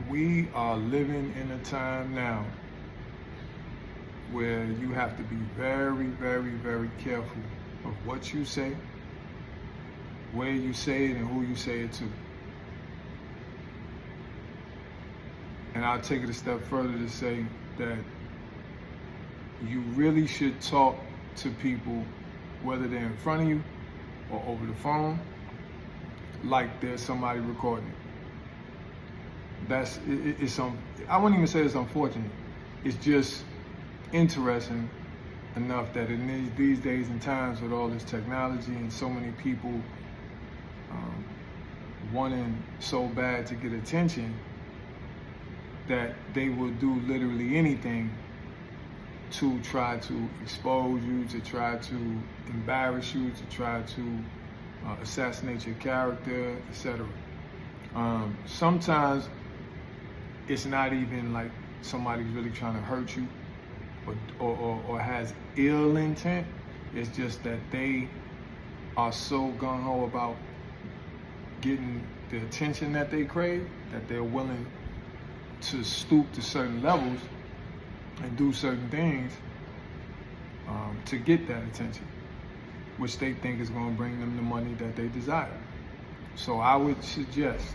We are living in a time now where you have to be very, very, very careful of what you say, where you say it, and who you say it to. And I'll take it a step further to say that you really should talk to people, whether they're in front of you or over the phone, like there's somebody recording it. I wouldn't even say it's unfortunate. It's just interesting enough that in these days and times with all this technology and so many people wanting so bad to get attention, that they will do literally anything to try to expose you, to try to embarrass you, to try to assassinate your character, etc. Sometimes it's not even like somebody's really trying to hurt you or has ill intent. It's just that they are so gung-ho about getting the attention that they crave that they're willing to stoop to certain levels and do certain things to get that attention, which they think is going to bring them the money that they desire. So I would suggest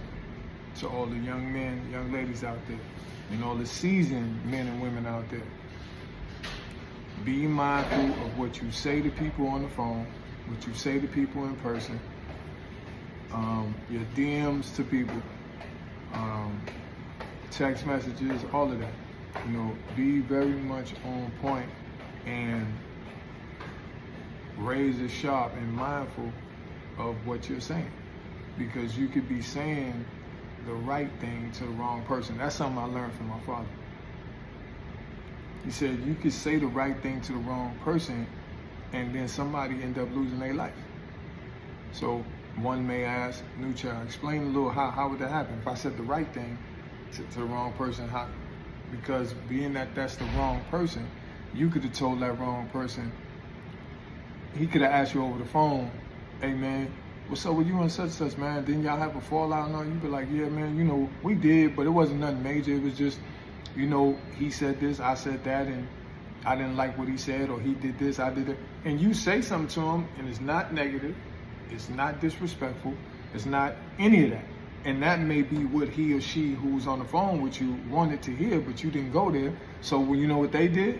to all the young men, young ladies out there, and all the seasoned men and women out there, be mindful of what you say to people on the phone, what you say to people in person, your DMs to people, text messages, all of that. Be very much on point and razor sharp and mindful of what you're saying, because you could be saying the right thing to the wrong person. That's something I learned from my father. He said you could say the right thing to the wrong person and then somebody end up losing their life. So one may ask, New Child, explain a little how would that happen if I said the right thing to the wrong person? How? Because being that that's the wrong person, you could have told that wrong person, he could have asked you over the phone, hey man, what's up with you and such, man? Didn't y'all have a fallout and all? You'd be like, yeah, man, we did, but it wasn't nothing major. It was just, he said this, I said that, and I didn't like what he said, or he did this, I did that. And you say something to him, and it's not negative, it's not disrespectful, it's not any of that. And that may be what he or she who's on the phone with you wanted to hear, but you didn't go there. So you know what they did?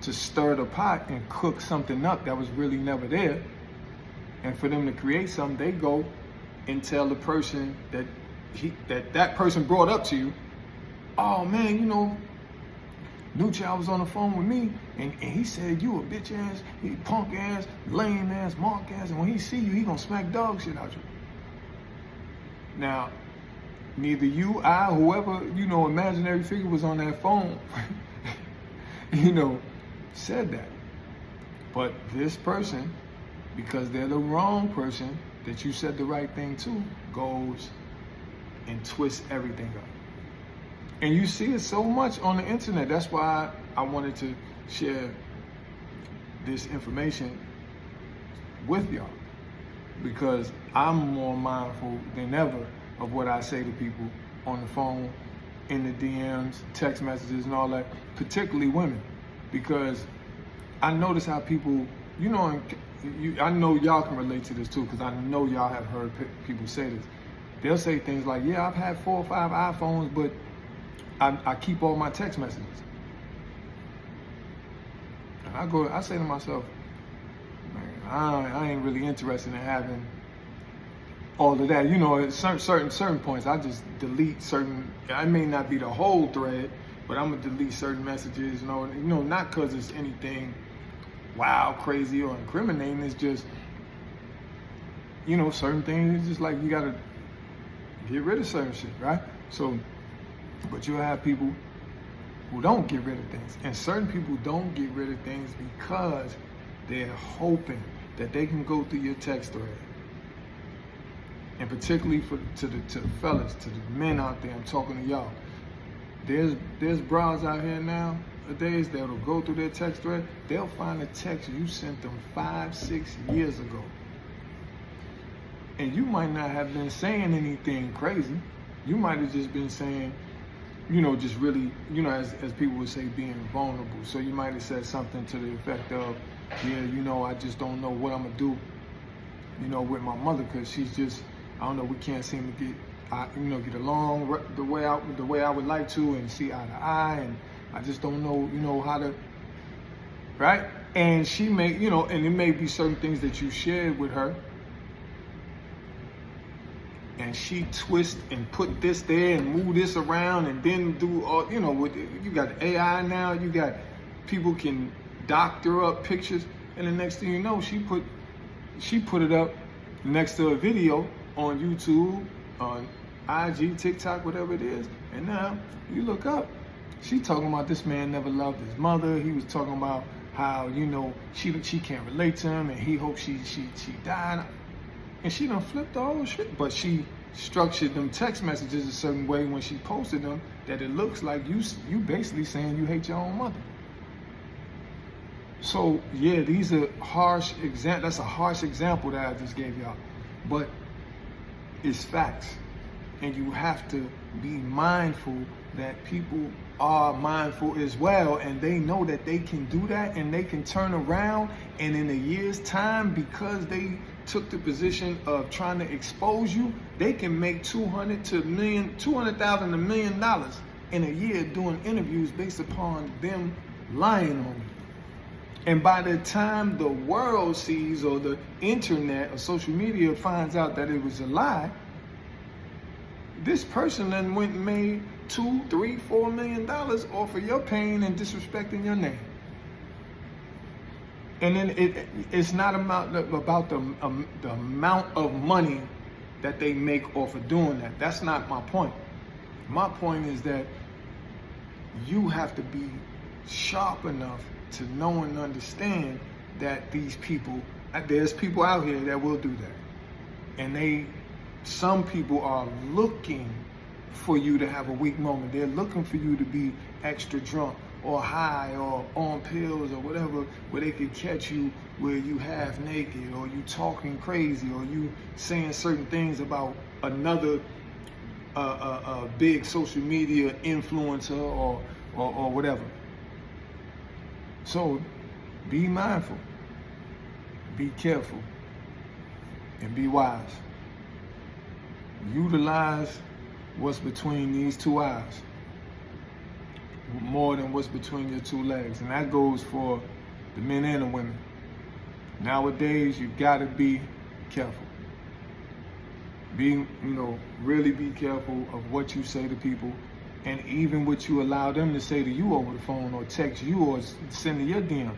To stir the pot and cook something up that was really never there. And for them to create something, they go and tell the person that person brought up to you, oh man, New Child was on the phone with me and he said you a bitch ass, he punk ass, lame ass, mark ass, and when he see you, he gonna smack dog shit out you. Now, neither you, I, whoever, imaginary figure was on that phone, said that. But this person, because they're the wrong person that you said the right thing to, goes and twists everything up. And you see it so much on the internet. That's why I wanted to share this information with y'all, because I'm more mindful than ever of what I say to people on the phone, in the DMs, text messages and all that, particularly women, because I notice how people, I know y'all can relate to this too, because I know y'all have heard people say this. They'll say things like, yeah, I've had 4 or 5 iPhones, but I keep all my text messages. And I say to myself, man, I ain't really interested in having all of that. At certain points, I just delete certain, I may not be the whole thread, but I'm gonna delete certain messages, not because it's anything wild, crazy, or incriminating. It's just, certain things, it's just like you gotta get rid of certain shit, right? So, but you'll have people who don't get rid of things. And certain people don't get rid of things because they're hoping that they can go through your text thread. And particularly to the fellas, to the men out there, I'm talking to y'all. There's bras out here nowadays that'll go through their text thread. They'll find a text you sent them 5-6 years ago. And you might not have been saying anything crazy. You might have just been saying, you know, just really, you know, as people would say, being vulnerable. So you might have said something to the effect of, yeah, you know, I just don't know what I'm gonna do, you know, with my mother, because she's just, I don't know, we can't seem to get along the way I would like to, and see eye to eye, and I just don't know, you know, how to, right? And she may, you know, and it may be certain things that you shared with her, and she twist and put this there and move this around and then do all, you know, with you got AI now, you got people can doctor up pictures, and the next thing you know, she put it up next to a video on YouTube, on IG, TikTok, whatever it is, and now you look up, she talking about this man never loved his mother. He was talking about how, you know, she can't relate to him, and he hopes she died. And she done flipped the whole shit, but she structured them text messages a certain way when she posted them that it looks like you basically saying you hate your own mother. So yeah, these are harsh examples. That's a harsh example that I just gave y'all, but it's facts, and you have to be mindful that people are mindful as well, and they know that they can do that, and they can turn around, and in a year's time, because they took the position of trying to expose you, they can make $200,000 to $1 million in a year doing interviews based upon them lying on you. And by the time the world sees, or the internet or social media finds out that it was a lie, this person then went and made $2, $3, $4 million off of your pain and disrespecting your name. And then it's not about the amount of money that they make off of doing that. That's not my point. My point is that you have to be sharp enough to know and understand that these people, there's people out here that will do that. And some people are looking for you to have a weak moment. They're looking for you to be extra drunk or high or on pills or whatever, where they could catch you where you half naked, or you talking crazy, or you saying certain things about another big social media influencer or whatever. So be mindful, be careful, and be wise. Utilize what's between these two eyes more than what's between your two legs. And that goes for the men and the women. Nowadays, you gotta be careful. Really be careful of what you say to people, and even what you allow them to say to you over the phone, or text you, or send to your DM.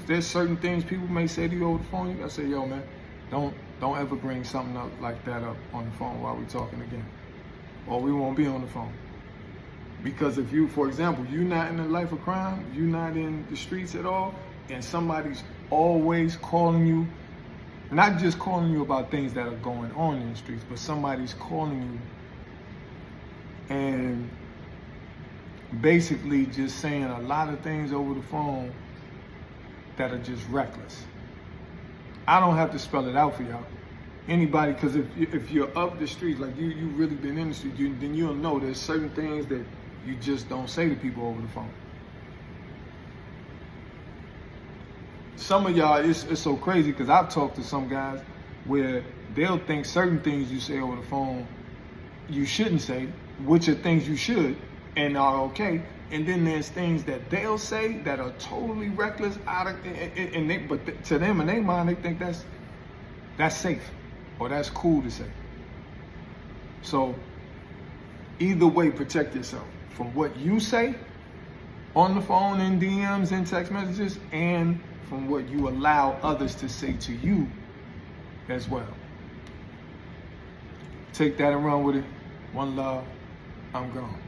There's certain things people may say to you over the phone. You gotta say, yo, man, don't ever bring something up like that up on the phone while we're talking again, or we won't be on the phone. Because if you, for example, you're not in the life of crime, you're not in the streets at all, and somebody's always calling you, not just calling you about things that are going on in the streets, but somebody's calling you and basically just saying a lot of things over the phone that are just reckless. I don't have to spell it out for y'all. Anybody, because if you're up the street, like you really been in the street, then you'll know there's certain things that you just don't say to people over the phone. Some of y'all, it's so crazy, because I've talked to some guys where they'll think certain things you say over the phone you shouldn't say, which are things you should and are okay. And then there's things that they'll say that are totally reckless, but to them in their mind, they think that's safe, or that's cool to say. So either way, protect yourself from what you say on the phone, in DMs, in text messages, and from what you allow others to say to you as well. Take that and run with it. One love. I'm gone.